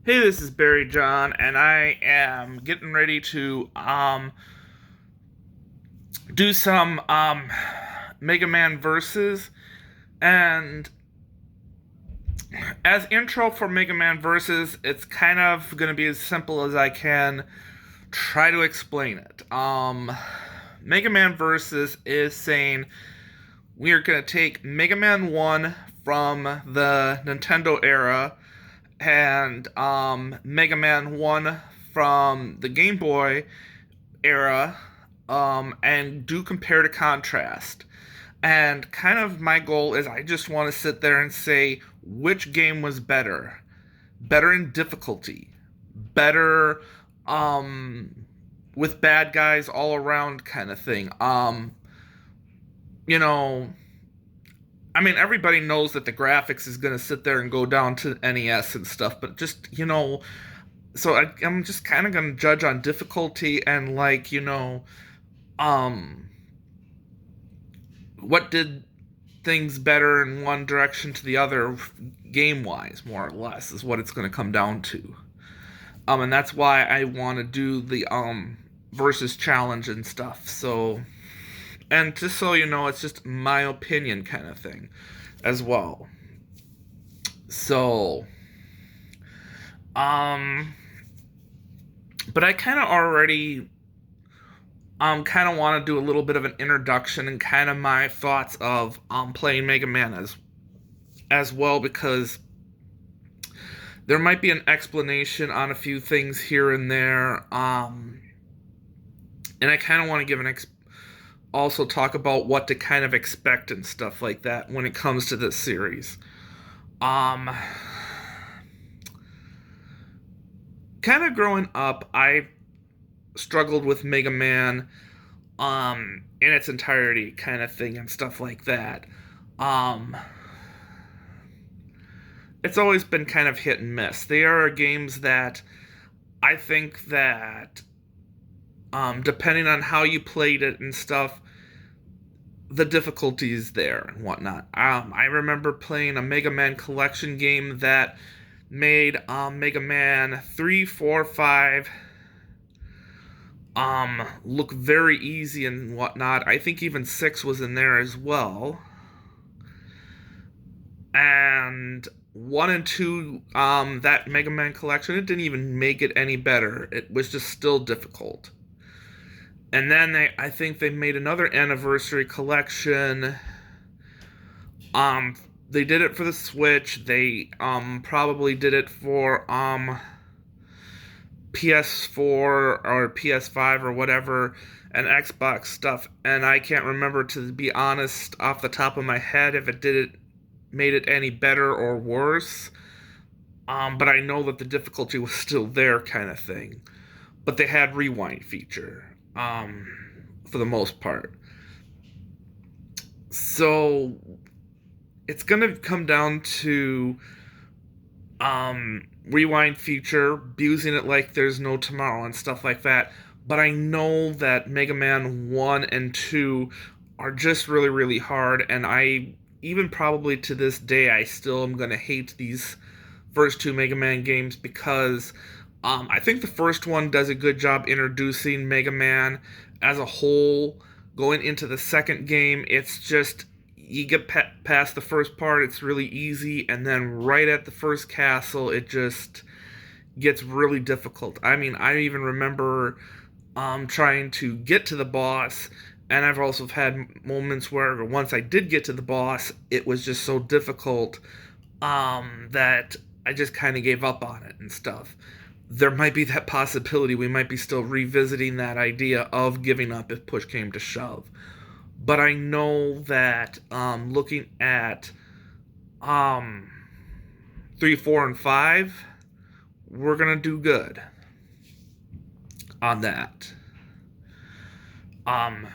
Hey, this is Barry John, and I am getting ready to do some Mega Man versus. And as intro for Mega Man versus, it's kind of gonna be as simple as I can try to explain it. Mega Man versus is saying we are gonna take Mega Man 1 from the Nintendo era and Mega Man 1 from the Game Boy era, and do compare to contrast. And kind of my goal is I just want to sit there and say which game was better. Better in difficulty. Better with bad guys all around kind of thing. You know, I mean, everybody knows that the graphics is going to sit there and go down to NES and stuff, but just, so I'm just kind of going to judge on difficulty and, um, what did things better in one direction to the other, game wise, more or less, is what it's going to come down to. And that's why I want to do the, versus challenge and stuff. So, and just so you know, it's just my opinion kind of thing as well. So, um, but I kind of already kind of want to do a little bit of an introduction and kind of my thoughts of playing Mega Man as well, because there might be an explanation on a few things here and there, and I kind of want to give also talk about what to kind of expect and stuff like that when it comes to this series. Um, Kind of growing up, I struggled with Mega Man in its entirety kind of thing and stuff like that. Um it's always been kind of hit and miss. There are games that I think that depending on how you played it and stuff, the difficulty is there and whatnot. I remember playing a Mega Man collection game that made Mega Man 3, 4, 5 look very easy and whatnot. I think even 6 was in there as well. And 1 and 2, that Mega Man collection, it didn't even make it any better. It was just still difficult. And then I think they made another anniversary collection. They did it for the Switch. They probably did it for PS4 or PS5 or whatever, and Xbox stuff. And I can't remember, to be honest, off the top of my head, if it did it made it any better or worse. But I know that the difficulty was still there, kind of thing. But they had rewind feature, for the most part. So it's gonna come down to rewind feature, abusing it like there's no tomorrow and stuff like that. But I know that Mega Man 1 and 2 are just really, really hard, and I, even probably to this day, I still am going to hate these first two Mega Man games because I think the first one does a good job introducing Mega Man as a whole. Going into the second game, it's just you get past the first part, it's really easy, and then right at the first castle, it just gets really difficult. I mean, I even remember trying to get to the boss, and I've also had moments where once I did get to the boss, it was just so difficult that I just kind of gave up on it and stuff. There might be that possibility we might be still revisiting that idea of giving up if push came to shove. But I know that looking at 3, 4, and 5, we're going to do good on that. Um,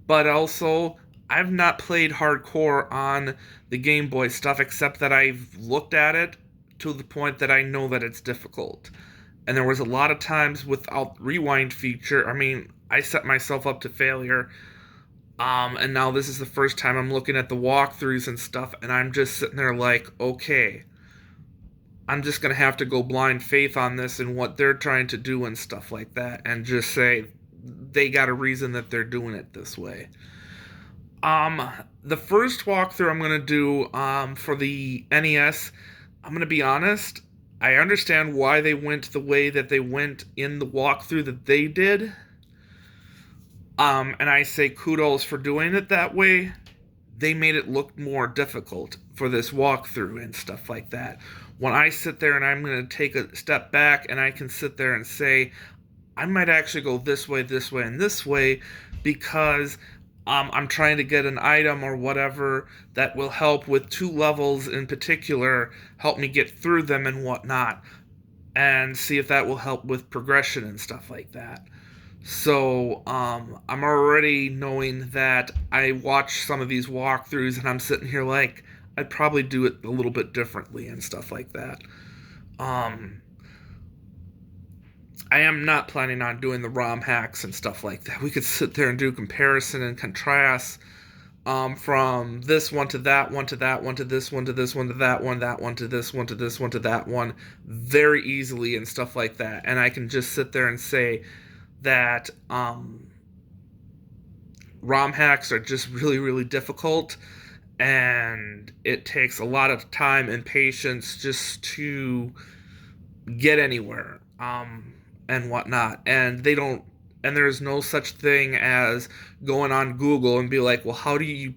but also, I've not played hardcore on the Game Boy stuff, except that I've looked at it to the point that I know that it's difficult. And there was a lot of times without rewind feature, I mean, I set myself up to failure. And now this is the first time I'm looking at the walkthroughs and stuff, and I'm just sitting there like, okay, I'm just gonna have to go blind faith on this and what they're trying to do and stuff like that, and just say they got a reason that they're doing it this way. Um, the first walkthrough I'm gonna do for the NES, I'm gonna be honest. I understand why they went the way that they went in the walkthrough that they did. And I say kudos for doing it that way. They made it look more difficult for this walkthrough and stuff like that. When I sit there and I'm going to take a step back and I can sit there and say, I might actually go this way, and this way because I'm trying to get an item or whatever that will help with 2 levels in particular, help me get through them and whatnot, and see if that will help with progression and stuff like that. So I'm already knowing that I watch some of these walkthroughs and I'm sitting here like I'd probably do it a little bit differently and stuff like that. Um, I am not planning on doing the ROM hacks and stuff like that. We could sit there and do comparison and contrast from this one to that one to that one to this one to this one to that one to this one to this one to that one very easily and stuff like that. And I can just sit there and say that ROM hacks are just really, really difficult, and it takes a lot of time and patience just to get anywhere and whatnot. And they don't, and there's no such thing as going on Google and be like, well, how do you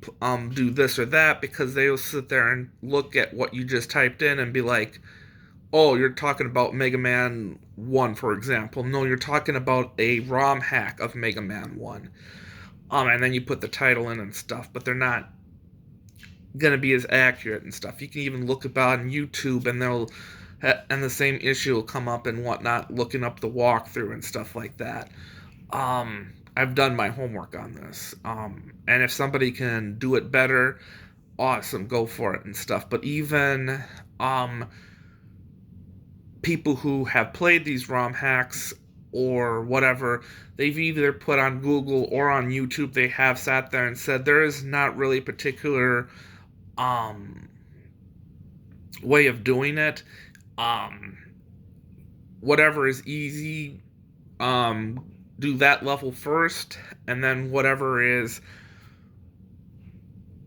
do this or that? Because they'll sit there and look at what you just typed in and be like, oh, you're talking about Mega Man 1, for example. No, you're talking about a ROM hack of Mega Man 1. And then you put the title in and stuff, but they're not going to be as accurate and stuff. You can even look about on YouTube and and the same issue will come up and whatnot, looking up the walkthrough and stuff like that. I've done my homework on this. And if somebody can do it better, awesome, go for it and stuff. But even people who have played these ROM hacks or whatever, they've either put on Google or on YouTube, they have sat there and said there is not really a particular way of doing it. Whatever is easy, do that level first, and then whatever is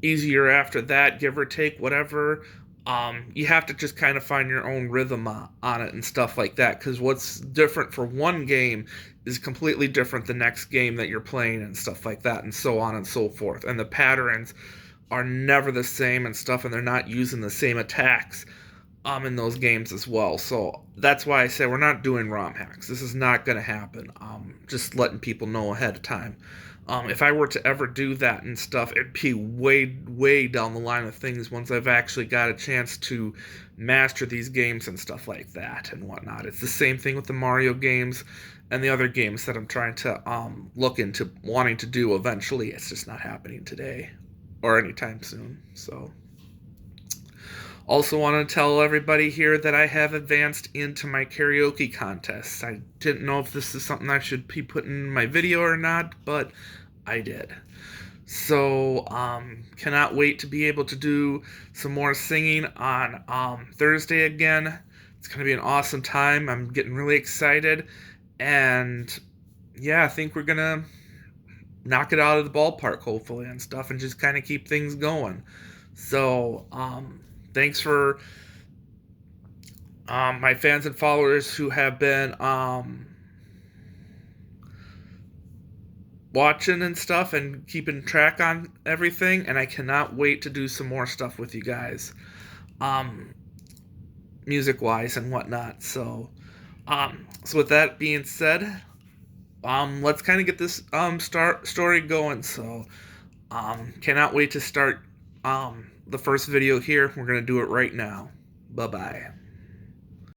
easier after that, give or take, whatever. You have to just kind of find your own rhythm on it and stuff like that, because what's different for one game is completely different the next game that you're playing and stuff like that, and so on and so forth. And the patterns are never the same and stuff, and they're not using the same attacks in those games as well. So that's why I say we're not doing ROM hacks. This is not going to happen. Just letting people know ahead of time. If I were to ever do that and stuff, it'd be way, way down the line of things once I've actually got a chance to master these games and stuff like that and whatnot. It's the same thing with the Mario games and the other games that I'm trying to look into wanting to do eventually. It's just not happening today or anytime soon. So, also want to tell everybody here that I have advanced into my karaoke contests. I didn't know if this is something I should be putting in my video or not, but I did. So, cannot wait to be able to do some more singing on Thursday again. It's going to be an awesome time. I'm getting really excited. And, yeah, I think we're going to knock it out of the ballpark, hopefully, and stuff, and just kind of keep things going. So, thanks for my fans and followers who have been watching and stuff and keeping track on everything, and I cannot wait to do some more stuff with you guys, music-wise and whatnot. So with that being said, let's kind of get this story going. So cannot wait to start the first video here. We're going to do it right now. Bye-bye.